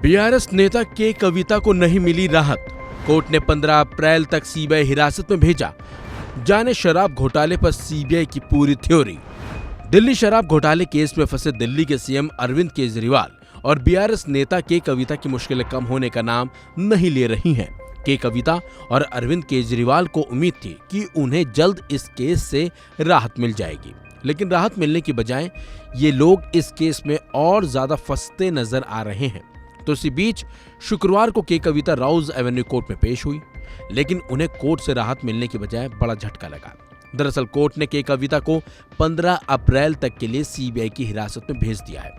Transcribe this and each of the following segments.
BRS नेता के कविता को नहीं मिली राहत। कोर्ट ने 15 अप्रैल तक सीबीआई हिरासत में भेजा। जाने शराब घोटाले पर सीबीआई की पूरी थ्योरी। दिल्ली शराब घोटाले केस में फंसे दिल्ली के सीएम अरविंद केजरीवाल और बीआरएस नेता के कविता की मुश्किलें कम होने का नाम नहीं ले रही हैं। के कविता और अरविंद केजरीवाल को उम्मीद थी कि उन्हें जल्द इस केस से राहत मिल जाएगी, लेकिन राहत मिलने की बजाय ये लोग इस केस में और ज्यादा फंसते नजर आ रहे हैं। तो इसी बीच शुक्रवार को के कविता राउज एवेन्यू कोर्ट में पेश हुई, लेकिन उन्हें कोर्ट से राहत मिलने की बजाय बड़ा झटका लगा। दरअसल कोर्ट ने के कविता को 15 अप्रैल तक के लिए सीबीआई की हिरासत में भेज दिया है।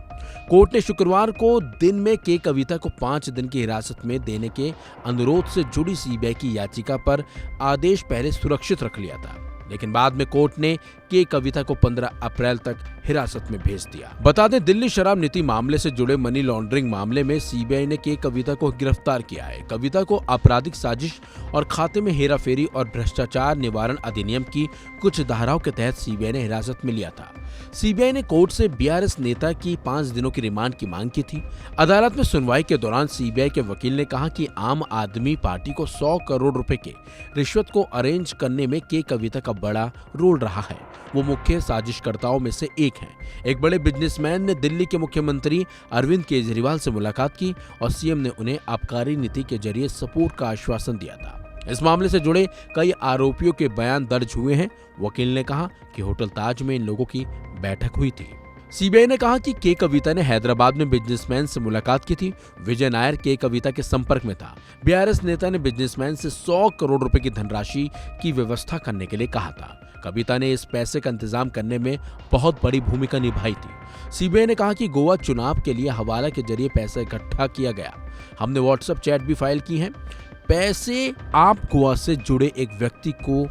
कोर्ट ने शुक्रवार को दिन में के कविता को 5 दिन की हिरासत में देने के अनुरोध से जुड़ी सीबीआई की याचिका पर आदेश पहले सुरक्षित रख लिया था, लेकिन बाद में कोर्ट ने के कविता को 15 अप्रैल तक हिरासत में भेज दिया। बता दें, दिल्ली शराब नीति मामले से जुड़े मनी लॉन्ड्रिंग मामले में सीबीआई ने के कविता को गिरफ्तार किया है। कविता को आपराधिक साजिश और खाते में हेराफेरी और भ्रष्टाचार निवारण अधिनियम की कुछ धाराओं के तहत सीबीआई ने हिरासत में लिया था। सीबीआई ने कोर्ट से बीआरएस नेता की 5 दिनों की रिमांड की मांग की थी। अदालत में सुनवाई के दौरान सीबीआई के वकील ने कहा कि आम आदमी पार्टी को 100 करोड़ रुपए के रिश्वत को अरेंज करने में के कविता का बड़ा रोल रहा है। वो मुख्य साजिशकर्ताओं में से एक हैं। एक बड़े बिजनेसमैन ने दिल्ली के मुख्यमंत्री अरविंद केजरीवाल से मुलाकात की और सीएम ने उन्हें आबकारी नीति के जरिए सपोर्ट का आश्वासन दिया था। इस मामले से जुड़े कई आरोपियों के बयान दर्ज हुए हैं। वकील ने कहा कि होटल ताज में इन लोगों की बैठक हुई थी। सीबीआई ने कहा कि के कविता ने हैदराबाद में बिजनेसमैन से मुलाकात की थी। विजय नायर के कविता के संपर्क में था। बीआरएस नेता ने बिजनेसमैन से 100 करोड़ रुपए की धनराशि की व्यवस्था करने के लिए कहा था। कविता ने इस पैसे का इंतजाम करने में बहुत बड़ी भूमिका निभाई थी। सीबीआई ने कहा कि गोवा चुनाव के लिए हवाला के जरिए पैसा इकट्ठा किया गया। हमने व्हाट्सएप चैट भी फाइल की हैं। पैसे आप गोवा से जुड़े एक व्यक्ति को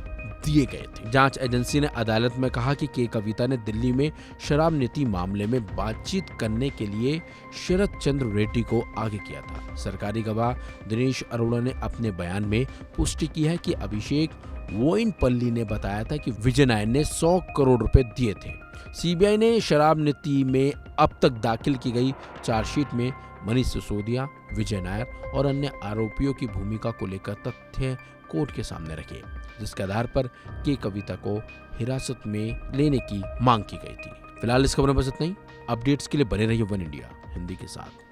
दिए गए थे। जांच एजेंसी ने अदालत में कहा कि के कविता ने दिल्ली में शराब नीति मामले में बातचीत करने के लिए शरद चंद्र रेड्डी को आगे किया था। सरकारी गवाह दिनेश अरोड़ा ने अपने बयान में पुष्टि की है कि अभिषेक वोइनपल्ली ने बताया था कि विजय नायर ने 100 करोड़ रुपए दिए थे। सीबीआई ने शराब नीति में अब तक दाखिल की गई चार्जशीट में मनीष सिसोदिया, विजय नायर और अन्य आरोपियों की भूमिका को लेकर तथ्य कोर्ट के सामने रखे, जिसके आधार पर के कविता को हिरासत में लेने की मांग की गई थी। फिलहाल इस खबर में बस इतना ही। अपडेट्स के लिए बने रहिए वन इंडिया हिंदी के साथ।